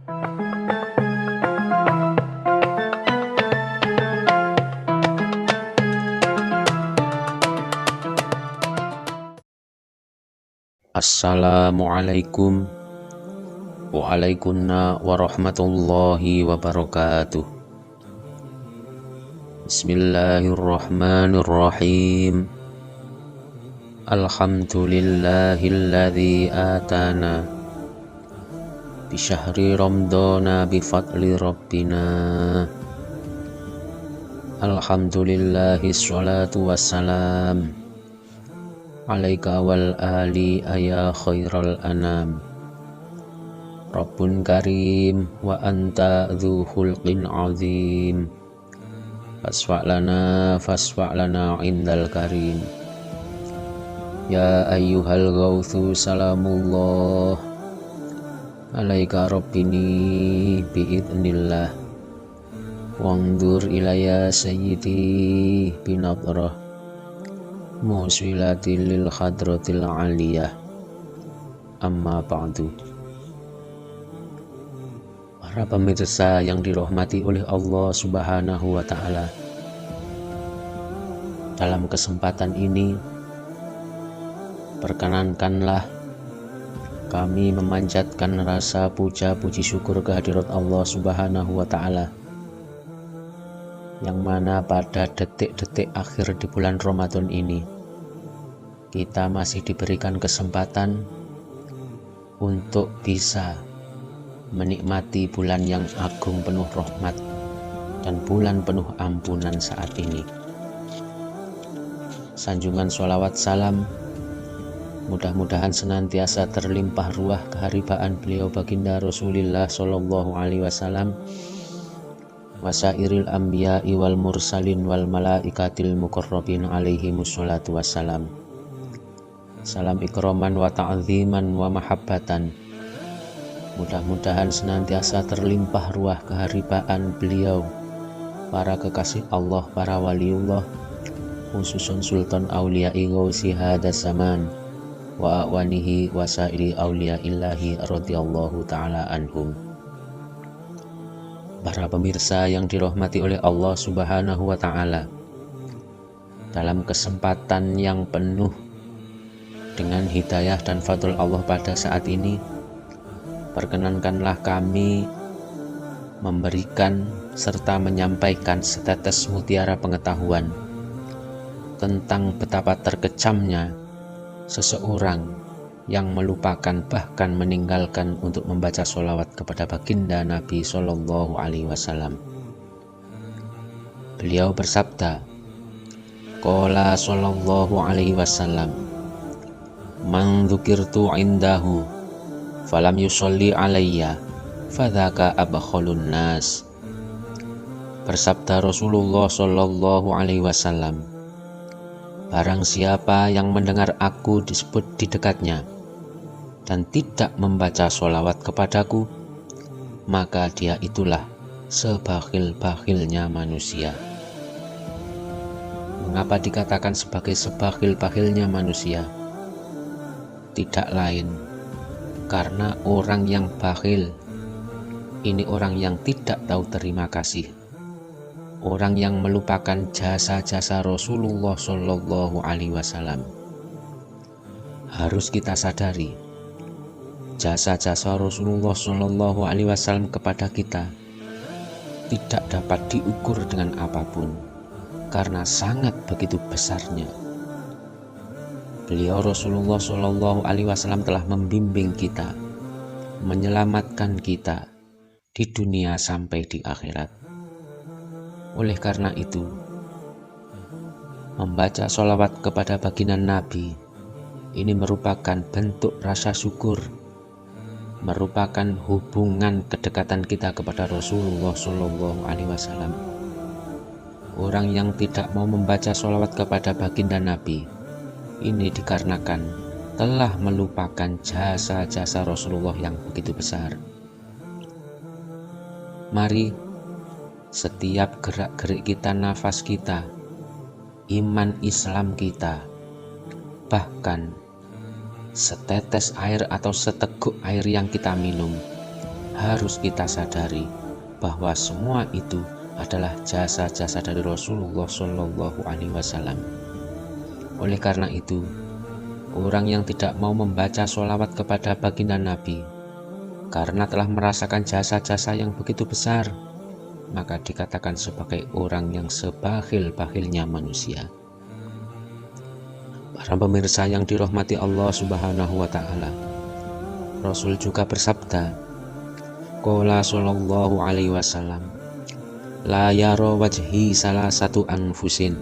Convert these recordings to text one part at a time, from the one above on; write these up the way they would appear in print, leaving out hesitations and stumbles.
Assalamualaikum warahmatullahi wabarakatuh. Bismillahirrahmanirrahim. Alhamdulillahilladzi atana bisyahri ramadana bifadli rabbina. Alhamdulillahi sholatu wassalam alaika wal ali ya khairal anam. Rabbun karim wa anta dzu khulqin azim. Fasfa'lana indal karim. Ya ayyuhal ghauthu salamullah alaika rabbini biidnillah. Wangdur ilaya sayyidi binadrah muswilatil lil hadratil aliyah. Amma ba'du. Para pemirsa yang dirahmati oleh Allah Subhanahu wa ta'ala, dalam kesempatan ini perkenankanlah kami memanjatkan rasa puja puji syukur kehadirat Allah Subhanahu wa ta'ala, yang mana pada detik-detik akhir di bulan Ramadan ini kita masih diberikan kesempatan untuk bisa menikmati bulan yang agung penuh rahmat dan bulan penuh ampunan saat ini. Sanjungan sholawat salam mudah-mudahan senantiasa terlimpah ruah keharibaan beliau baginda Rasulullah Shallallahu Alaihi Wasallam, wasairil anbiya'i wal mursalin wal malaikatil muqarrabin alaihi musholatu wassalam. Salam ikraman wa ta'ziman wa mahabbatan. Mudah-mudahan senantiasa terlimpah ruah keharibaan beliau, para kekasih Allah, para waliullah, khususun sultan auliya'i ghausi hadas zaman wa awanihi wasairi auliya'illahi radhiyallahu ta'ala anhum. Para pemirsa yang dirahmati oleh Allah Subhanahu wa ta'ala, dalam kesempatan yang penuh dengan hidayah dan fadl Allah pada saat ini, perkenankanlah kami memberikan serta menyampaikan setetes mutiara pengetahuan tentang betapa terkecamnya seseorang yang melupakan bahkan meninggalkan untuk membaca sholawat kepada baginda Nabi Shallallahu Alaihi Wasallam. Beliau bersabda, Qala Shallallahu Alaihi Wasallam, Man dzukirtu indahu falam yusolli alayya fadzaka abkhalun nas. Bersabda Rasulullah Shallallahu Alaihi Wasallam, barang siapa yang mendengar aku disebut di dekatnya dan tidak membaca sholawat kepadaku, maka dia itulah sebakhil-bakhilnya manusia. Mengapa dikatakan sebagai sebakhil-bakhilnya manusia? Tidak lain karena orang yang bakhil ini orang yang tidak tahu terima kasih, orang yang melupakan jasa-jasa Rasulullah Shallallahu Alaihi Wasallam. Harus kita sadari, jasa-jasa Rasulullah Shallallahu Alaihi Wasallam kepada kita tidak dapat diukur dengan apapun, karena sangat begitu besarnya. Beliau Rasulullah Shallallahu Alaihi Wasallam telah membimbing kita, menyelamatkan kita di dunia sampai di akhirat. Oleh karena itu, membaca sholawat kepada baginda Nabi ini merupakan bentuk rasa syukur, merupakan hubungan kedekatan kita kepada Rasulullah Shallallahu Alaihi Wasallam. Orang yang tidak mau membaca sholawat kepada baginda Nabi ini dikarenakan telah melupakan jasa-jasa Rasulullah yang begitu besar. Mari setiap gerak-gerik kita, nafas kita, iman Islam kita, bahkan setetes air atau seteguk air yang kita minum harus kita sadari bahwa semua itu adalah jasa-jasa dari Rasulullah Shallallahu Alaihi Wasallam. Oleh karena itu, orang yang tidak mau membaca sholawat kepada baginda Nabi karena telah merasakan jasa-jasa yang begitu besar, maka dikatakan sebagai orang yang sebakhil-bakhilnya manusia. Para pemirsa yang dirahmati Allah Subhanahu wa Ta'ala, Rasul juga bersabda, Qala sallallahu alaihi wasallam, la yara wajhi salah satu anfusin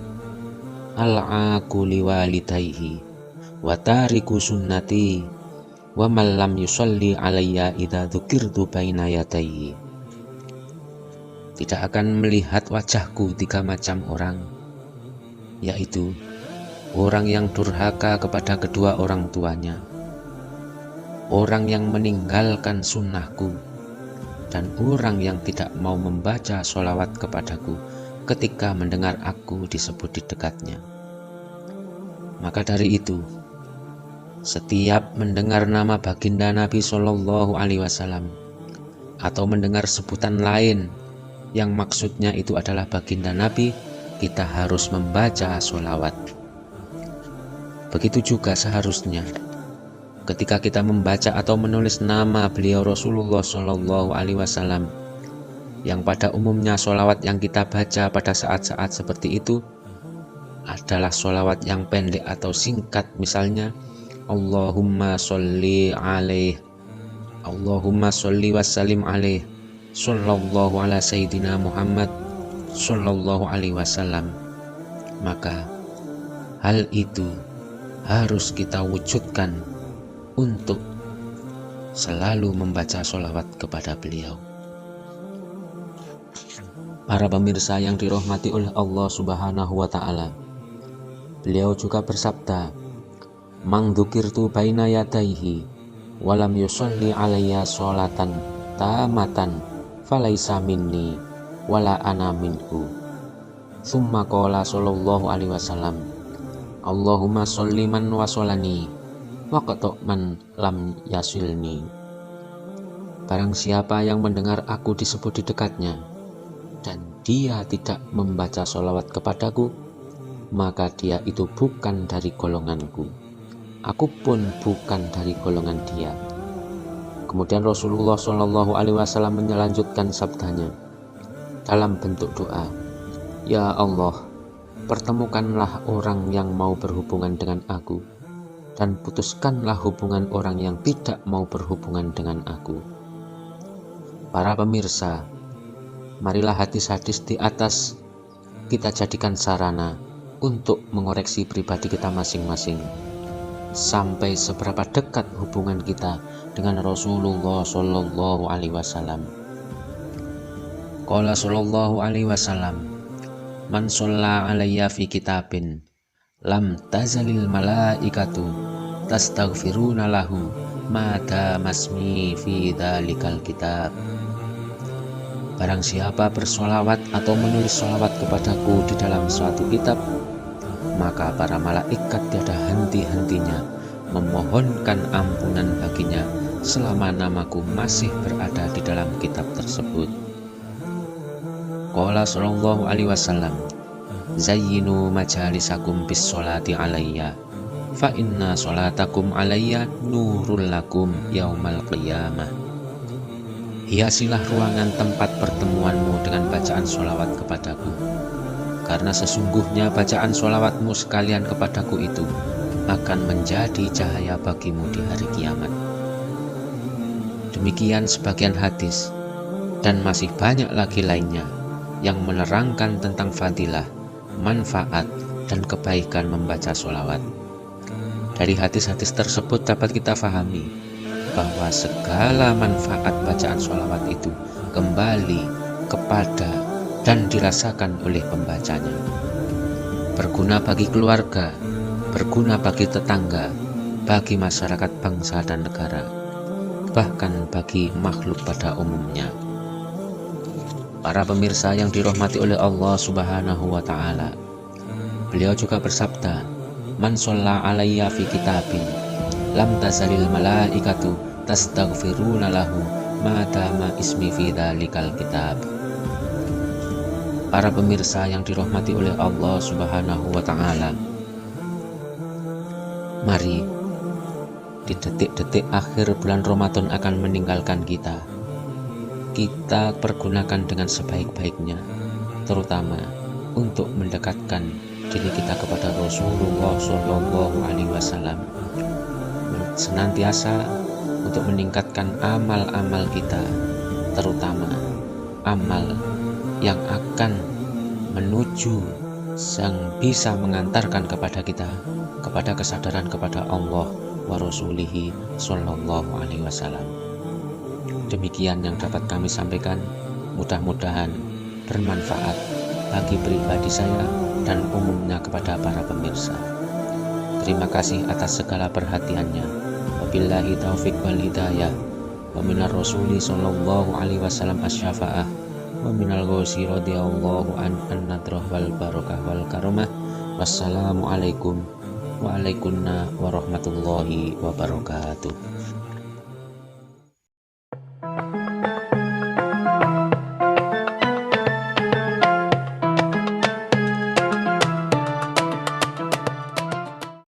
al-aquli walidayhi wa tariku sunnati wa man lam yusalli alayya idza dzukirtu baina yadayhi. Tidak akan melihat wajahku 3 macam orang, yaitu orang yang durhaka kepada kedua orang tuanya, orang yang meninggalkan sunnahku, dan orang yang tidak mau membaca sholawat kepadaku ketika mendengar aku disebut di dekatnya. Maka dari itu, setiap mendengar nama baginda Nabi Shallallahu Alaihi Wasallam atau mendengar sebutan lain yang maksudnya itu adalah baginda Nabi, kita harus membaca sholawat. Begitu juga seharusnya ketika kita membaca atau menulis nama beliau Rasulullah Shallallahu Alaihi Wasallam, yang pada umumnya sholawat yang kita baca pada saat-saat seperti itu adalah sholawat yang pendek atau singkat, misalnya Allahumma sholli alaih, Allahumma sholli wassalim alaih, sallallahu ala sayyidina Muhammad sallallahu alaihi wasallam. Maka hal itu harus kita wujudkan untuk selalu membaca sholawat kepada beliau. Para pemirsa yang dirahmati oleh Allah Subhanahu wa Ta'ala, beliau juga bersabda, "Man dzukirtu baina yadayhi walam yusalli alayya sholatan tamatan falaisa minni wala ana minhu." Tsumma qala sallallahu alaihi wasallam, "Allahumma sholli man wasolani waqtu man lam yasilni." Barang siapa yang mendengar aku disebut di dekatnya dan dia tidak membaca sholawat kepadaku, maka dia itu bukan dari golonganku, aku pun bukan dari golongan dia. Kemudian Rasulullah Shallallahu Alaihi Wasallam melanjutkan sabdanya dalam bentuk doa, "Ya Allah, pertemukanlah orang yang mau berhubungan dengan aku, dan putuskanlah hubungan orang yang tidak mau berhubungan dengan aku." Para pemirsa, marilah hadis-hadis di atas kita jadikan sarana untuk mengoreksi pribadi kita masing-masing. Sampai seberapa dekat hubungan kita dengan Rasulullah Shallallahu Alaihi Wasallam. Qala Shallallahu Alaihi Wasallam, "Man sholla alayya fi kitabin lam tazalil malaikatu tastaghfiruna lahu ma damasmi fi dzalikal kitab." Barang siapa bersolawat atau menulis solawat kepadaku di dalam suatu kitab, maka para malaikat tiada henti-hentinya memohonkan ampunan baginya selama namaku masih berada di dalam kitab tersebut. Qala sallallahu alaihi wasallam, "Zayyinu majalisakum bis sholati alayya, fa inna sholatakum alayya nurul lakum yaumal qiyamah." Hiasilah ruangan tempat pertemuanmu dengan bacaan sholawat kepadaku, karena sesungguhnya bacaan sholawatmu sekalian kepadaku itu akan menjadi cahaya bagimu di hari kiamat. Demikian sebagian hadis, dan masih banyak lagi lainnya yang menerangkan tentang fadilah, manfaat, dan kebaikan membaca sholawat. Dari hadis-hadis tersebut dapat kita fahami bahwa segala manfaat bacaan sholawat itu kembali kepada dan dirasakan oleh pembacanya. Berguna bagi keluarga, berguna bagi tetangga, bagi masyarakat bangsa dan negara, bahkan bagi makhluk pada umumnya. Para pemirsa yang dirahmati oleh Allah Subhanahu wa Ta'ala, beliau juga bersabda, "Man sholla alayya fi kitabin lam tazalil malaikatu tastaghfiruna lahu madama ismi fi dzalikal kitab. Para pemirsa yang dirahmati oleh Allah Subhanahu wa taala, mari di detik-detik akhir bulan Ramadan akan meninggalkan kita pergunakan dengan sebaik-baiknya, terutama untuk mendekatkan diri kita kepada Rasulullah Shallallahu Alaihi Wasallam, senantiasa untuk meningkatkan amal-amal kita, terutama amal yang akan menuju yang bisa mengantarkan kepada kita kepada kesadaran kepada Allah wa Rasulihi Shallallahu Alaihi Wasallam. Demikian yang dapat kami sampaikan, mudah-mudahan bermanfaat bagi pribadi saya dan umumnya kepada para pemirsa. Terima kasih atas segala perhatiannya. Wabillahi taufik wal hidayah. Wa minar rasuli sallallahu alaihi wasallam asy-syafa'ah. Wa minal ghausi radhiyallahu an-nadrah wal barakah wal karamah. Wassalamualaikum warahmatullahi wabarakatuh.